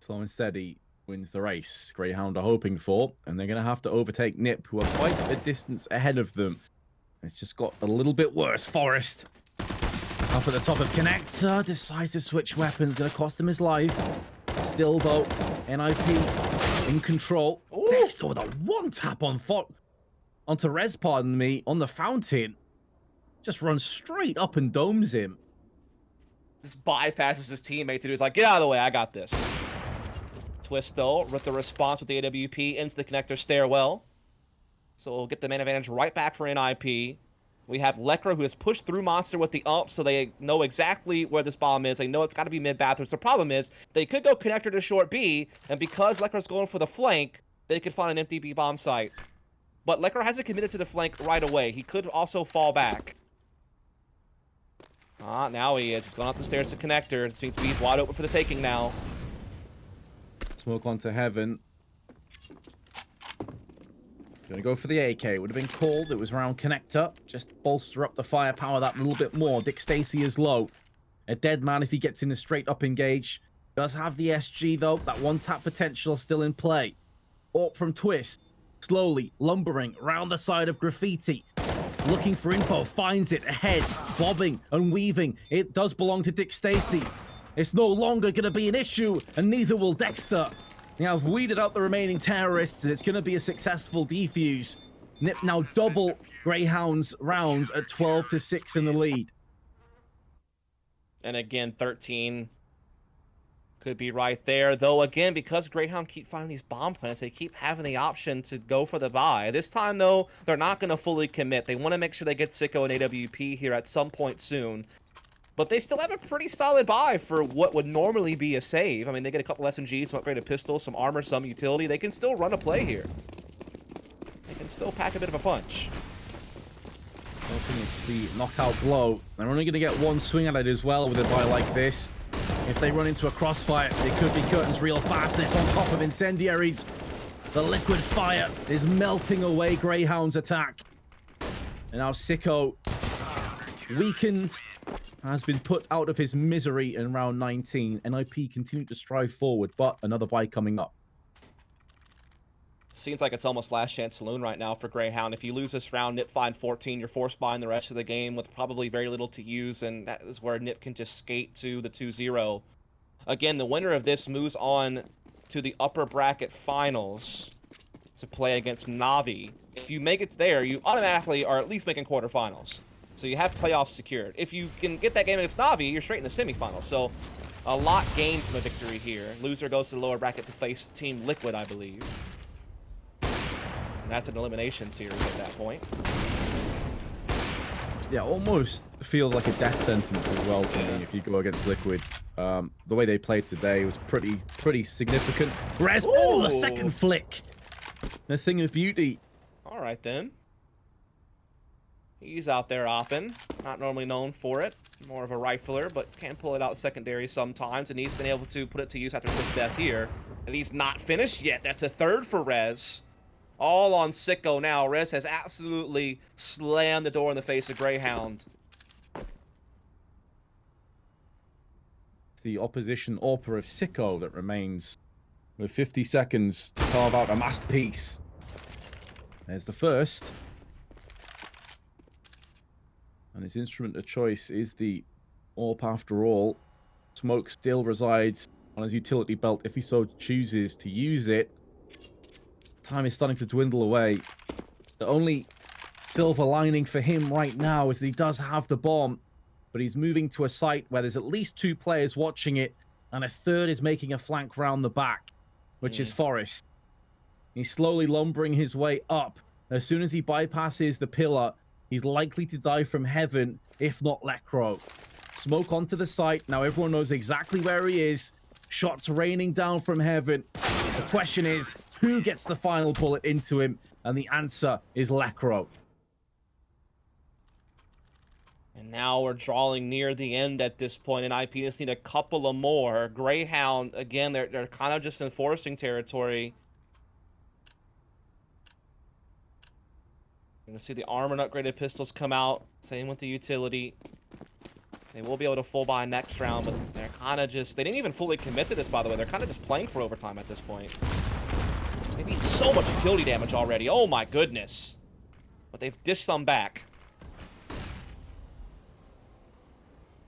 Slow and steady wins the race. Greyhound are hoping for, and they're going to have to overtake NiP, who are quite a distance ahead of them. It's just got a little bit worse. Forest up at the top of Connector, decides to switch weapons, going to cost him his life. Still, though, NiP in control. Ooh. Dexter with a 1-tap on onto Rez, pardon me, on the fountain. Just runs straight up and domes him. Just bypasses his teammate to do. He's like, get out of the way, I got this. Twist, though, with the response with the AWP into the connector stairwell. So we'll get the main advantage right back for NiP. We have Lekro, who has pushed through Monster with the ump, so they know exactly where this bomb is. They know it's got to be mid-bathrooms. The problem is, they could go connector to short B, and because Lekro's going for the flank, they could find an empty B bomb site. But Lekro hasn't committed to the flank right away. He could also fall back. Ah, now he is. He's going up the stairs to connector. It seems B's wide open for the taking now. Smoke onto Heaven. Gonna go for the AK. Would have been called. It was around connector. Just bolster up the firepower that little bit more. Dick Stacy is low. A dead man if he gets in a straight up engage. Does have the SG though. That 1-tap potential still in play. Up from Twist, slowly lumbering around the side of Graffiti. Looking for info, finds it ahead, bobbing and weaving. It does belong to Dick Stacy. It's no longer going to be an issue, and neither will Dexter. Now, I've weeded out the remaining terrorists, and it's going to be a successful defuse. NiP now double Greyhound's rounds at 12-6 in the lead. And again, 13 could be right there. Though, again, because Greyhound keep finding these bomb plants, they keep having the option to go for the buy. This time, though, they're not going to fully commit. They want to make sure they get Sicko and AWP here at some point soon. But they still have a pretty solid buy for what would normally be a save. I mean, they get a couple SMGs, some upgraded pistols, some armor, some utility. They can still run a play here. They can still pack a bit of a punch. Hoping it's the knockout blow. They're only going to get one swing at it as well with a buy like this. If they run into a crossfire, they could be curtains real fast. It's on top of incendiaries. The liquid fire is melting away Greyhound's attack. And now Sicko, weakened, has been put out of his misery in round 19. NiP continued to strive forward, but another buy coming up. Seems like it's almost last chance saloon right now for Greyhound. If you lose this round, NiP find 14, you're forced buying the rest of the game with probably very little to use, and that is where NiP can just skate to the 2-0. Again, the winner of this moves on to the upper bracket finals to play against Navi. If you make it there, you automatically are at least making quarterfinals. So you have playoffs secured. If you can get that game against Navi, you're straight in the semifinals. So a lot gained from a victory here. Loser goes to the lower bracket to face Team Liquid, I believe. And that's an elimination series at that point. Yeah, almost feels like a death sentence as well to me if you go against Liquid. The way they played today was pretty significant. Rez, oh, the second flick. A thing of beauty. All right, then. He's out there opping. Not normally known for it. More of a rifler, but can pull it out secondary sometimes, and he's been able to put it to use after his death here. And he's not finished yet. That's a third for Rez. All on Sicko now. Rez has absolutely slammed the door in the face of Greyhound. The opposition AWPer of Sicko that remains with 50 seconds to carve out a masterpiece. There's the first. And his instrument of choice is the AWP after all. Smoke still resides on his utility belt if he so chooses to use it. Time is starting to dwindle away. The only silver lining for him right now is that he does have the bomb, but he's moving to a site where there's at least 2 players watching it, and a third is making a flank round the back, which is Forest. He's slowly lumbering his way up. As soon as he bypasses the pillar, he's likely to die from heaven, if not Lecro. Smoke onto the site. Now everyone knows exactly where he is. Shots raining down from heaven. The question is, who gets the final bullet into him? And the answer is Lecro. And now we're drawing near the end at this point, and NiP just need a couple of more. Greyhound, again, they're kind of just enforcing territory. You're going to see the armor and upgraded pistols come out. Same with the utility. They will be able to full buy next round, but they're kind of just... They didn't even fully commit to this, by the way. They're kind of just playing for overtime at this point. They've eaten so much utility damage already. Oh my goodness. But they've dished some back.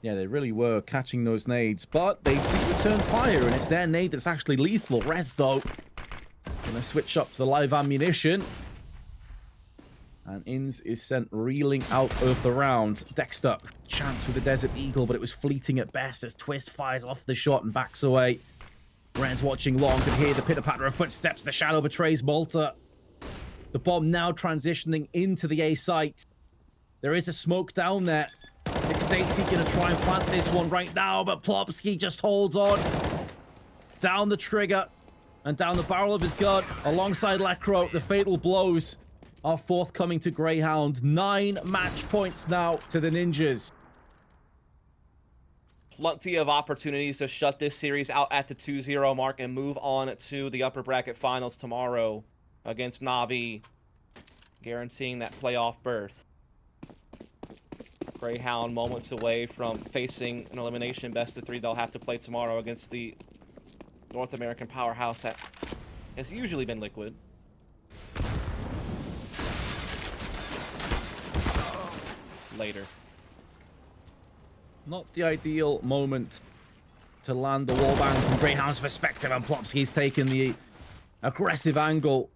Yeah, they really were catching those nades, but they did return fire, and it's their nade that's actually lethal. Rez, though, gonna switch up to the live ammunition. And Inns is sent reeling out of the round. Dexter, chance with the Desert Eagle, but it was fleeting at best as Twist fires off the shot and backs away. Rez watching long, could hear the pitter-patter of footsteps. The shadow betrays Malta. The bomb now transitioning into the A site. There is a smoke down there. Nick Stacy gonna try and plant this one right now, but Plopsky just holds on. Down the trigger and down the barrel of his gun alongside Lecro. The fatal blows are forthcoming to Greyhound. 9 match points now to the Ninjas. Plenty of opportunities to shut this series out at the 2-0 mark and move on to the upper bracket finals tomorrow against Navi, guaranteeing that playoff berth. Greyhound moments away from facing an elimination best of 3. They'll have to play tomorrow against the North American powerhouse at It's usually been liquid. Later. Not the ideal moment to land the wallbang from Greyhound's perspective, and Plopsky's taking the aggressive angle.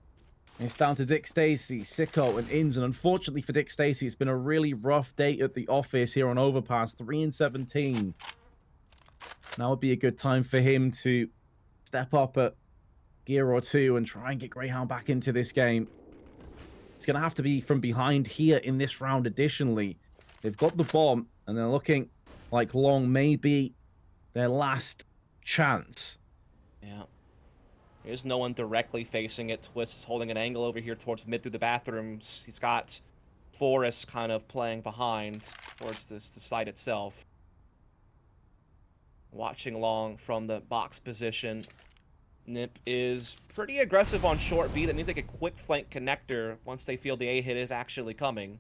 It's down to Dick Stacy, Sicko, and Inns, and unfortunately for Dick Stacy, it's been a really rough day at the office here on Overpass, 3-17. Now would be a good time for him to step up a gear or two and try and get Greyhound back into this game. It's going to have to be from behind here in this round additionally. They've got the bomb, and they're looking like long may be their last chance. Yeah. There's no one directly facing it. Twist is holding an angle over here towards mid through the bathrooms. He's got Forrest kind of playing behind towards the site itself. Watching long from the box position. NiP is pretty aggressive on short B. That means like a quick flank connector once they feel the A hit is actually coming.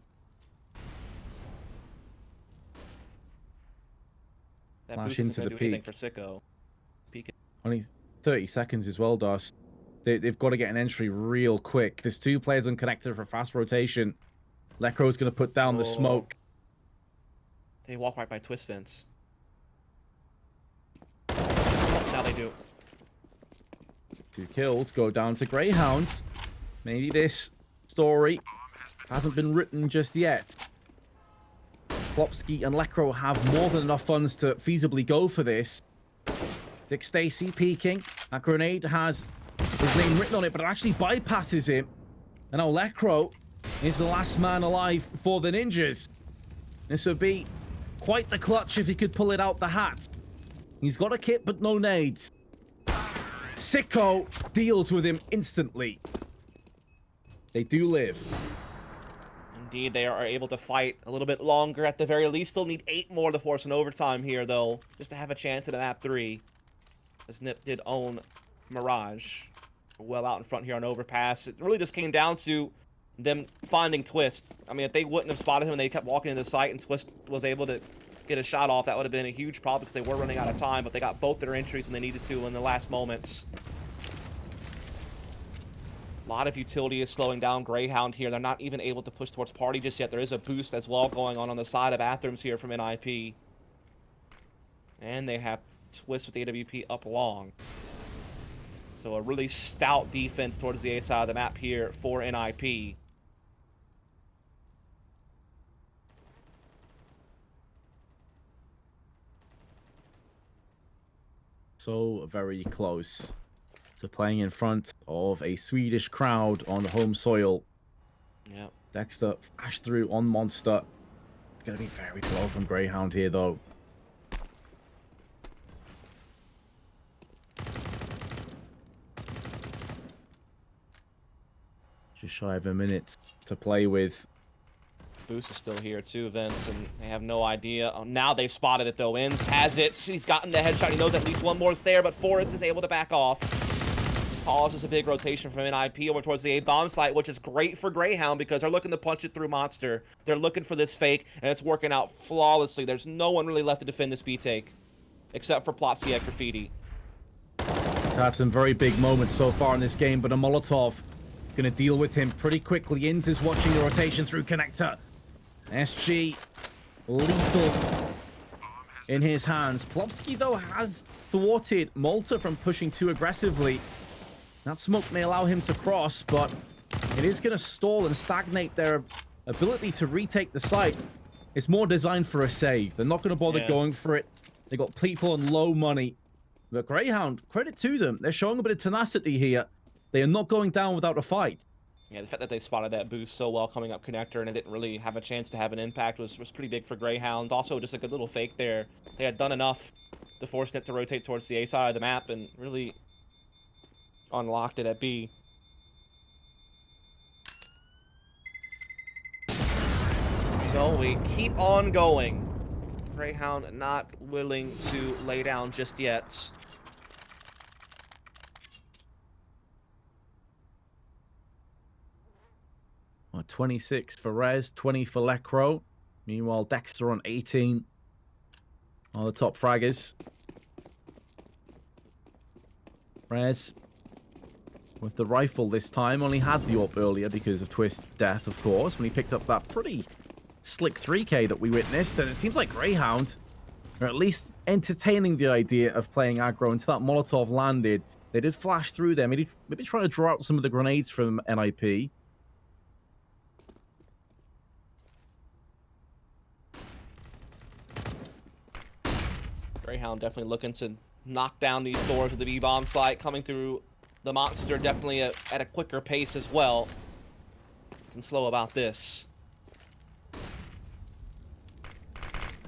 That boost isn't going to do anything for Sicko. Peek. Only 30 seconds as well, Dust. They've got to get an entry real quick. There's two players on connector for fast rotation. Lecro's going to put down the smoke. They walk right by Twist Fence. Oh, now they do. 2 kills go down to Greyhounds. Maybe this story hasn't been written just yet. Plopsky and Lecro have more than enough funds to feasibly go for this. Dick Stacy peeking. That grenade has his name written on it, but it actually bypasses him. And now Lecro is the last man alive for the Ninjas. This would be quite the clutch if he could pull it out the hat. He's got a kit, but no nades. Sicko deals with him instantly. They do live. Indeed, they are able to fight a little bit longer at the very least. They'll need 8 more to force an overtime here, though, just to have a chance at a map 3. As NiP did own Mirage. Well out in front here on Overpass. It really just came down to them finding Twist. I mean, if they wouldn't have spotted him and they kept walking into the site and Twist was able to get a shot off, that would have been a huge problem because they were running out of time, but they got both their entries when they needed to in the last moments. A lot of utility is slowing down Greyhound here. They're not even able to push towards party just yet. There is a boost as well going on the side of bathrooms here from NiP. And they have Twist with the AWP up long. So a really stout defense towards the A side of the map here for NiP. So very close to playing in front of a Swedish crowd on home soil. Yep. Dexter flashed through on Monster. It's going to be very slow from Greyhound here, though. Just shy of a minute to play with. Boost is still here too, Vince, and they have no idea. Oh, now they've spotted it though. Inns has it. He's gotten the headshot. He knows at least one more is there, but Forrest is able to back off. Pauses a big rotation from NiP over towards the A bomb site, which is great for Greyhound because they're looking to punch it through Monster. They're looking for this fake, and it's working out flawlessly. There's no one really left to defend this B take, except for Plopsky at Graffiti. He's had some very big moments so far in this game, but a Molotov going to deal with him pretty quickly. Inns is watching the rotation through connector. SG lethal in his hands. Plopsky, though, has thwarted Malta from pushing too aggressively. That smoke may allow him to cross, but it is going to stall and stagnate their ability to retake the site. It's more designed for a save. They're not going to bother going for it. They got people on low money. But Greyhound, credit to them. They're showing a bit of tenacity here. They are not going down without a fight. Yeah, the fact that they spotted that boost so well coming up connector and it didn't really have a chance to have an impact was pretty big for Greyhound. Also, just a good little fake there. They had done enough to force NiP to rotate towards the A side of the map and really unlocked it at B. So we keep on going. Greyhound not willing to lay down just yet. Well, 26 for Rez, 20 for Lecro. Meanwhile, Dexter on 18 are the top fraggers. Rez with the rifle this time. Only had the AWP earlier because of Twist's death, of course, when he picked up that pretty slick 3K that we witnessed. And it seems like Greyhound are at least entertaining the idea of playing aggro until that Molotov landed. They did flash through there, maybe trying to draw out some of the grenades from NiP. Greyhound definitely looking to knock down these doors with the B-bomb site, coming through the monster definitely at a quicker pace as well. Nothing slow about this.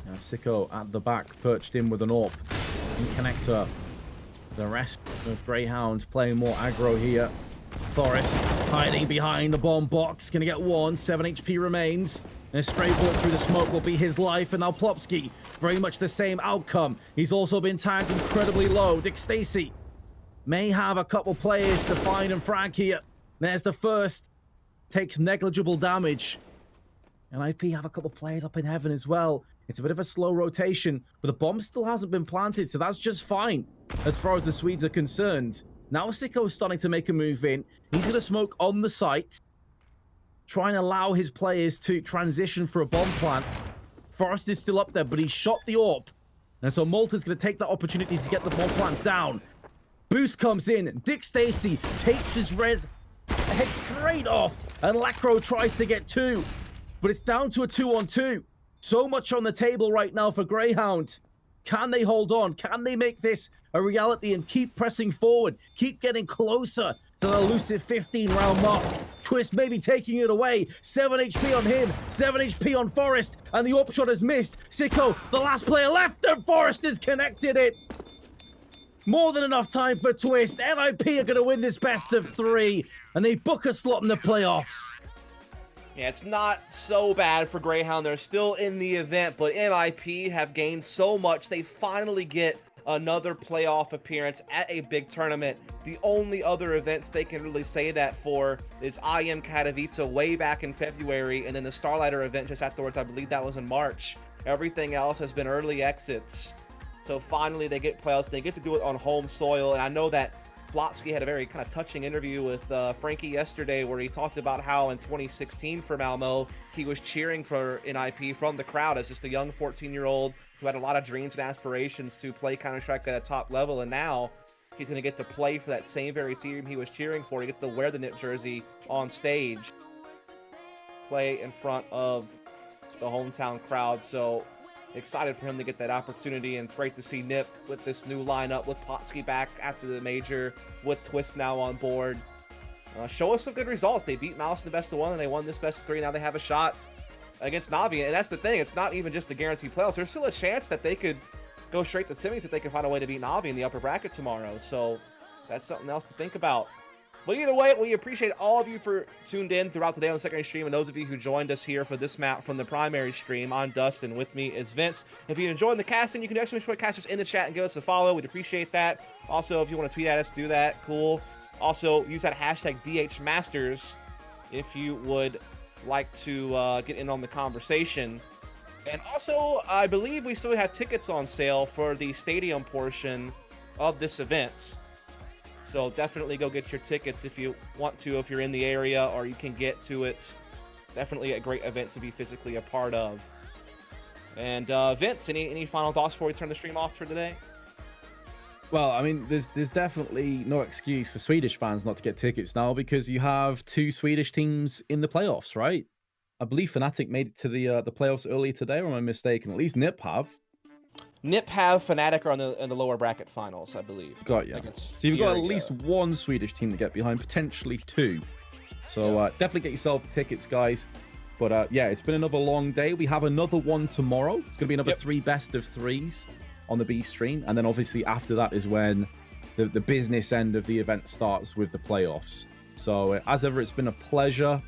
Now Sicko at the back, perched in with an AWP and connector. The rest of Greyhound playing more aggro here. Forest hiding behind the bomb box, gonna get one. 7 HP remains. And a stray bullet through the smoke will be his life. And now Plopsky, very much the same outcome. He's also been tagged incredibly low. Dick Stacy may have a couple players to find and frag here. There's the first. Takes negligible damage. And NiP have a couple players up in heaven as well. It's a bit of a slow rotation, but the bomb still hasn't been planted, so that's just fine as far as the Swedes are concerned. Now Sicko is starting to make a move in. He's going to smoke on the site, try and allow his players to transition for a bomb plant. Forrest is still up there, but he shot the AWP. And so Malta's going to take that opportunity to get the bomb plant down. Boost comes in. Dick Stacy takes his res head straight off. And Lacro tries to get two. But it's down to a 2-on-2. So much on the table right now for Greyhound. Can they hold on? Can they make this a reality and keep pressing forward? Keep getting closer to the elusive 15-round mark. Twist maybe taking it away. 7 HP on him. 7 HP on Forrest. And the AWP shot is missed. Sicko, the last player left, and Forrest has connected it. More than enough time for Twist. NiP are going to win this best of 3. And they book a slot in the playoffs. Yeah, it's not so bad for Greyhound. They're still in the event, but NiP have gained so much. They finally get another playoff appearance at a big tournament. The only other events they can really say that for is IM Katowice way back in February, and then the Starlighter event just afterwards. I believe that was in March. Everything else has been early exits. So finally they get playoffs. They get to do it on home soil, and I know that Blotsky had a very kind of touching interview with Frankie yesterday where he talked about how in 2016 for Malmö, he was cheering for NiP from the crowd as just a young 14-year-old who had a lot of dreams and aspirations to play Counter-Strike at a top level, and now he's going to get to play for that same very team he was cheering for. He gets to wear the NiP jersey on stage, play in front of the hometown crowd, so excited for him to get that opportunity, and it's great to see NiP with this new lineup, with Plotsky back after the major, with Twist now on board. Show us some good results. They beat Mouse in the best of 1, and they won this best of 3. Now they have a shot against Navi, and that's the thing. It's not even just the guaranteed playoffs. There's still a chance that they could go straight to semis if they can find a way to beat Navi in the upper bracket tomorrow. So that's something else to think about. But either way, we appreciate all of you for tuned in throughout the day on the secondary stream, and those of you who joined us here for this map from the primary stream. I'm Dustin. With me is Vince. If you enjoyed the casting, you can actually join casters in the chat and give us a follow. We'd appreciate that. Also, if you want to tweet at us, do that. Cool. Also, use that hashtag DHMasters if you would like to get in on the conversation. And also, I believe we still have tickets on sale for the stadium portion of this event. So definitely go get your tickets if you want to, if you're in the area or you can get to it. Definitely a great event to be physically a part of. And Vince, any final thoughts before we turn the stream off for today? Well, I mean, there's definitely no excuse for Swedish fans not to get tickets now, because you have 2 Swedish teams in the playoffs, right? I believe Fnatic made it to the playoffs earlier today, or am I mistaken? At least NiP have. NiP have, Fnatic are in the lower bracket finals, I believe. Got you. So you've got at least 1 Swedish team to get behind, potentially 2. So definitely get yourself tickets, guys. But yeah, it's been another long day. We have another one tomorrow. It's going to be another 3 best of 3s on the B stream. And then obviously after that is when the business end of the event starts with the playoffs. So as ever, it's been a pleasure.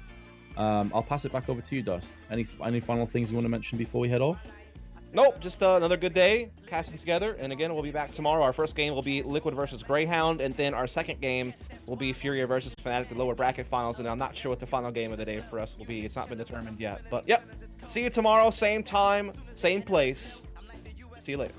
I'll pass it back over to you, Dust. Any final things you want to mention before we head off? Nope, just another good day casting together. And again, we'll be back tomorrow. Our first game will be Liquid versus Greyhound, and then our second game will be Furia versus Fnatic, the lower bracket finals. And I'm not sure what the final game of the day for us will be. It's not been determined yet. But yep, see you tomorrow, same time, same place. See you later.